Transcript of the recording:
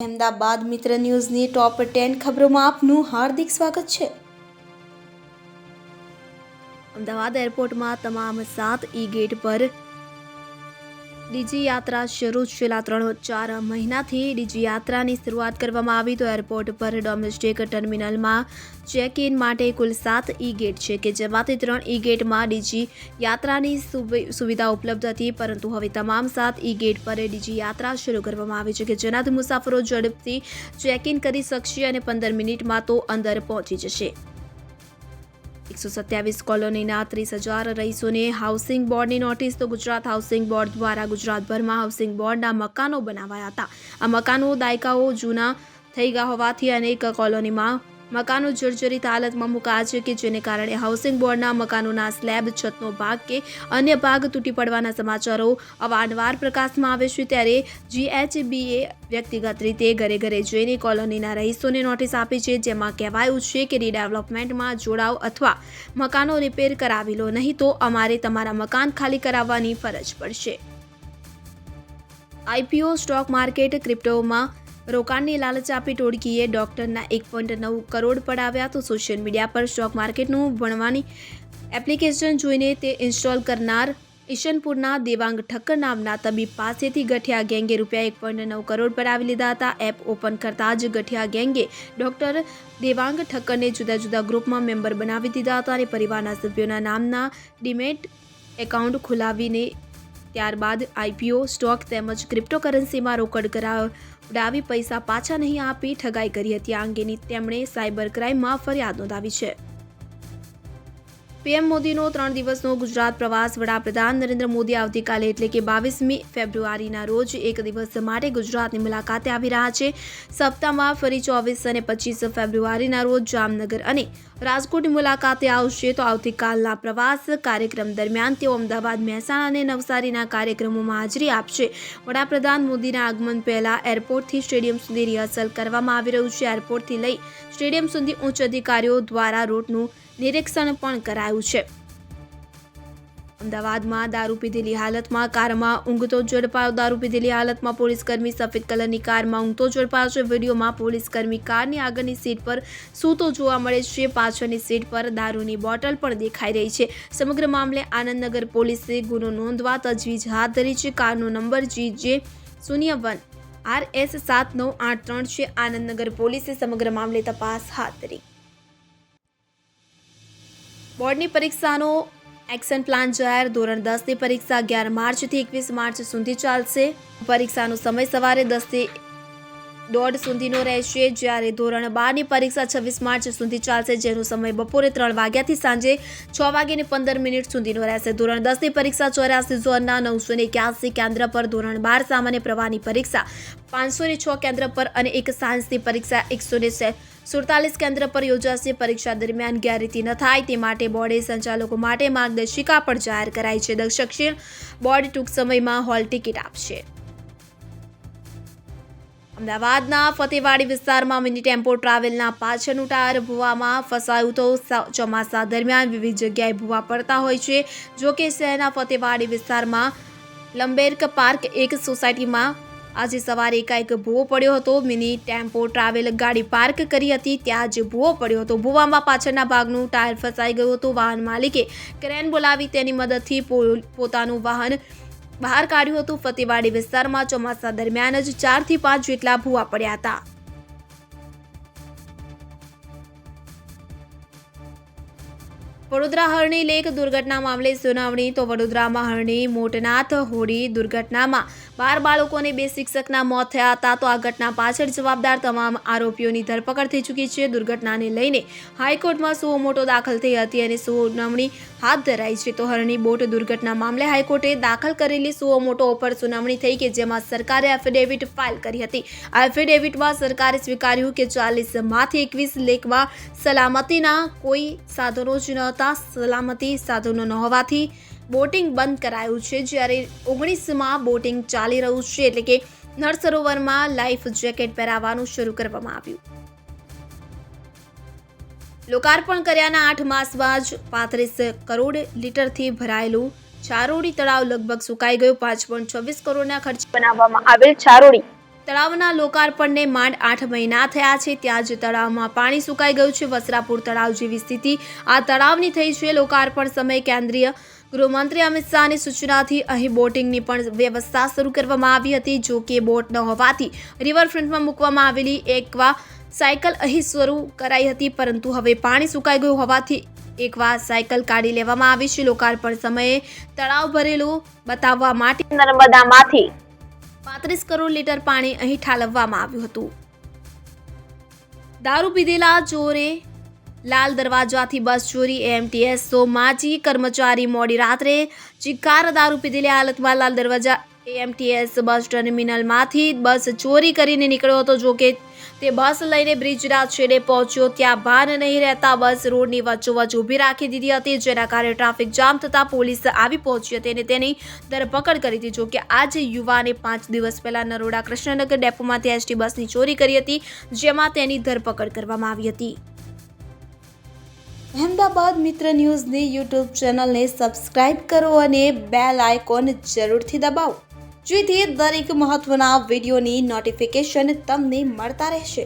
અમદાવાદ મિત્ર ન્યૂઝની ટોપ 10 ખબરોમાં આપનું હાર્દિક સ્વાગત છે। અમદાવાદ એરપોર્ટમાં તમામ 7 ઈ-ગેટ પર ડીજી યાત્રા શરૂ। છેલ્લા 3-4 મહિનાથી ડીજી યાત્રાની શરૂઆત કરવામાં આવી તો એરપોર્ટ પર ડોમેસ્ટિક ટર્મિનલમાં ચેક ઇન માટે કુલ 7 ઈ-ગેટ છે કે જેમાંથી 3 ઈ-ગેટમાં ડીજી યાત્રાની સુવિધા ઉપલબ્ધ હતી, પરંતુ હવે તમામ 7 ઈ-ગેટ પર ડીજી યાત્રા શરૂ કરવામાં આવી છે કે જેનાથી મુસાફરો ઝડપથી ચેક ઇન કરી શકશે અને 15 મિનિટમાં તો અંદર પહોંચી જશે। 127 કોલોનીના 30,000 રહીશોને હાઉસિંગ બોર્ડની નોટિસ। તો ગુજરાત હાઉસિંગ બોર્ડ દ્વારા ગુજરાતભરમાં હાઉસિંગ બોર્ડના મકાનો બનાવાયા હતા। આ મકાનો દાયકાઓ જૂના થઈ ગયા હોવાથી અનેક કોલોનીમાં મકાનો જર્જરિત હાલતમાં મુકાયા છે કે જેને કારણે હાઉસિંગ બોર્ડના મકાનોના સ્લેબ, છતનો ભાગ કે અન્ય ભાગ તૂટી પડવાના સમાચારો અવારનવાર પ્રકાશમાં આવે છે। ત્યારે GHBએ વ્યક્તિગત રીતે ઘરે ઘરે જઈને કોલોનીના રહીશોને નોટિસ આપી છે, જેમાં કહેવાયું છે કે રીડેવલપમેન્ટમાં જોડાઓ અથવા મકાનો રિપેર કરાવી લો, નહીં તો અમારે તમારા મકાન ખાલી કરાવવાની ફરજ પડશે। IPO સ્ટોક માર્કેટ ક્રિપ્ટોમાં રોકાણની લાલચ આપી ટોળકીએ ડોક્ટરના 1.9 કરોડ પડાવ્યા। તો સોશિયલ મીડિયા પર સ્ટોક માર્કેટનું ભણવાની એપ્લિકેશન જોઈને તે ઇન્સ્ટોલ કરનાર ઈશનપુરના દેવાંગ ઠક્કર નામના તબીબ પાસેથી ગઠિયા ગેંગે રૂપિયા 1.9 કરોડ પડાવી લીધા હતા। એપ ઓપન કરતા જ ગઠિયા ગેંગે ડોક્ટર દેવાંગ ઠક્કરને જુદા જુદા ગ્રુપમાં મેમ્બર બનાવી દીધા હતા અને પરિવારના સભ્યોના નામના ડીમેટ એકાઉન્ટ ખોલાવીને ત્યારબાદ IPO સ્ટોક તેમજ ક્રિપ્ટોકરન્સીમાં રોકડ કરાવડાવી પૈસા પાછા નહીં આપી ઠગાઈ કરી હતી। આ અંગેની તેમણે સાયબર ક્રાઇમમાં ફરિયાદ નોંધાવી છે। PM મોદીનો 3 દિવસનો ગુજરાત પ્રવાસ। વડાપ્રધાન નરેન્દ્ર મોદી આવતીકાલે એટલે કે 22મી ફેબ્રુઆરીના રોજ એક દિવસ માટે ગુજરાતની મુલાકાતે આવી રહ્યા છે। સપ્તાહમાં ફરી 24 અને 25 ફેબ્રુઆરીના રોજ જામનગર અને રાજકોટની મુલાકાતે આવશે। તો આવતીકાલના પ્રવાસ કાર્યક્રમ દરમિયાન તેઓ અમદાવાદ, મહેસાણા અને નવસારીના કાર્યક્રમોમાં હાજરી આપશે। વડાપ્રધાન મોદીના આગમન પહેલા એરપોર્ટથી સ્ટેડિયમ સુધી રિહર્સલ કરવામાં આવી રહ્યું છે। એરપોર્ટથી લઈ સ્ટેડિયમ સુધી ઉચ્ચ અધિકારીઓ દ્વારા રૂટનું નિરીક્ષણ પણ કરાયું છે। અમદાવાદમાં દારૂ પીધેલી હાલતમાં કારમાં ઊંઘતો ઝડપાયો। દારૂ પીધેલી હાલતમાં પોલીસકર્મી સફેદ કલરની કારમાં ઊંઘતો ઝડપાયો છે। વિડીયોમાં પોલીસકર્મી કારની આગળની સીટ પર સૂતો જોવા મળે છે। પાછળની સીટ પર દારૂની બોટલ પણ દેખાઈ રહી છે। સમગ્ર મામલે આનંદનગર પોલીસે ગુનો નોંધવા તજવીજ હાથ ધરી છે। કારનો નંબર GJ01 RS 7983 છે। આનંદનગર પોલીસે સમગ્ર મામલે તપાસ હાથ ધરી। બોર્ડની પરીક્ષાનો એક્શન પ્લાન જાહેર। ધોરણ 10ની પરીક્ષા 11 માર્ચથી 21 માર્ચ સુધી ચાલશે। પરીક્ષાનો સમય સવારે 10 થી 1:30 સુધીનો રહેશે, જ્યારે ધોરણ 12ની પરીક્ષા 26 માર્ચ સુધી ચાલશે, જેનો સમય બપોરે 3 વાગ્યાથી સાંજે 6:15 સુધીનો રહેશે। ધોરણ 10ની પરીક્ષા 84 ઝોનના 981 કેન્દ્ર પર, ધોરણ 12 સામાન્ય પ્રવાહની પરીક્ષા 506 કેન્દ્ર પર અને એક સાયન્સની પરીક્ષા 147 કેન્દ્ર પર યોજાશે। પરીક્ષા દરમિયાન ગેરરીતિ ન થાય તે માટે બોર્ડે સંચાલકો માટે માર્ગદર્શિકા પણ જાહેર કરાઈ છે। દક્ષિણ બોર્ડ ટૂંક સમયમાં હોલ ટિકિટ આપશે। અમદાવાદના ફતેવાડી વિસ્તારમાં મિની ટેમ્પો ટ્રાવેલના પાછળનું ટાયર ભૂવામાં ફસાયું। તો ચોમાસા દરમિયાન વિવિધ જગ્યાએ ભૂવા પડતા હોય છે। જોકે શહેરના ફતેવાડી વિસ્તારમાં લંબેર્ક પાર્ક એક સોસાયટીમાં આજે સવારે એકાએક ભૂવો પડ્યો હતો। મિની ટેમ્પો ટ્રાવેલ ગાડી પાર્ક કરી હતી, ત્યાં જ ભૂવો પડ્યો હતો। ભૂવામાં પાછળના ભાગનું ટાયર ફસાઈ ગયું હતું। વાહન માલિકે ક્રેન બોલાવી તેની મદદથી પોતાનું વાહન બહાર કાઢ્યું હતું। ફતેવાડી વિસ્તારમાં ચોમાસા દરમિયાન જ 4 થી 5 જેટલા ભૂવા પડ્યા હતા। વડોદરા હરણી લેક દુર્ઘટના મામલે સુનાવણી। તો વડોદરામાં હરણી મોટનાથ હોડી દુર્ઘટનામાં 12 બાળકો અને 2 શિક્ષકના મોત થયા હતા। તો આ ઘટના પાછળ જવાબદાર તમામ આરોપીઓની ધરપકડ થઈ ચૂકી છે। દુર્ઘટનાને લઈને હાઈકોર્ટમાં સુઓ મોટો દાખલ થઈ હતી અને સુનાવણી હાથ ધરાઈ છે। તો હરણી બોટ દુર્ઘટના મામલે હાઈકોર્ટે દાખલ કરેલી સુઓ મોટો ઉપર સુનાવણી થઈ કે જેમાં સરકારે એફિડેવિટ ફાઇલ કરી હતી। આ એફિડેવિટમાં સરકારે સ્વીકાર્યું કે 40માંથી 21 લેકમાં સલામતીના કોઈ સાધનો જ ન હતા। સલામતી સાધનો ન હોવાથી બોટિંગ બંધ કરાયું છે, જ્યારે 19માં બોટિંગ ચાલી રહ્યું છે, એટલે કે નળ સરોવરમાં લાઈફ જેકેટ પહેરાવવાનું શરૂ કરવામાં આવ્યું। લોકાર્પણ કર્યાના 8 માસમાં જ 35 કરોડ લીટરથી ભરાયેલું ચારોડી તળાવ લગભગ સુકાઈ ગયું। 5.26 કરોડના ખર્ચે બનાવવામાં આવેલ ચારોડી તળાવના લોકાર્પણને માંડ 8 મહિના થયા છે, ત્યાં જ તળાવમાં પાણી સુકાઈ ગયું છે. વસ્ત્રાપુર તળાવ જેવી સ્થિતિ આ તળાવની થઈ છે. લોકાર્પણ સમયે કેન્દ્રીય ગૃહમંત્રી અમિત શાહની સૂચનાથી અહીં બોટિંગની પણ વ્યવસ્થા શરૂ કરવામાં આવી હતી. જો કે બોટ ન હોવાથી રિવરફ્રન્ટમાં મૂકવામાં આવેલી એકવા સાયકલ અહીં શરૂ કરાઈ હતી, પરંતુ હવે પાણી સુકાઈ ગયું હોવાથી એકવા સાયકલ કાઢી લેવામાં આવી છે. લોકાર્પણ સમયે તળાવ ભરેલું બતાવવા માટે નર્મદામાંથી 35 કરોડ લીટર પાણી અહીં ઠાલવવામાં આવ્યું હતું. દારૂ પીધેલા ચોરે લાલ દરવાજાથી બસ ચોરી. એએમટીએસ માજી કર્મચારી મોડી રાત્રે ચિક્કાર દારૂ પીધેલી હાલતમાં લાલ દરવાજા એએમટીએસ બસ ટર્મિનલમાંથી બસ ચોરી કરીને નીકળ્યો હતો. જોકે તે બસ લઈને બ્રિજના છેડે પહોંચ્યો, ત્યાં ભાન નહીં રહેતા બસ રોડની વચ્ચોવચ્ચ ઊભી રાખી દીધી હતી, જેના કારણે ટ્રાફિક જામ થતાં પોલીસ આવી પહોંચી હતી અને તેની ધરપકડ કરી હતી. જોકે આજે યુવાને 5 દિવસ પહેલા નરોડા કૃષ્ણનગર ડેપોમાંથી એસટી બસની ચોરી કરી હતી, જેમાં તેની ધરપકડ કરવામાં આવી હતી. અહેમદાબાદ મિત્ર ન્યૂઝની યુટ્યુબ ચેનલને સબસ્ક્રાઇબ કરો અને બેલ આઇકોન જરૂરથી દબાવો, જેથી દરેક મહત્વના વિડીયોની નોટિફિકેશન તમને મળતા રહેશે.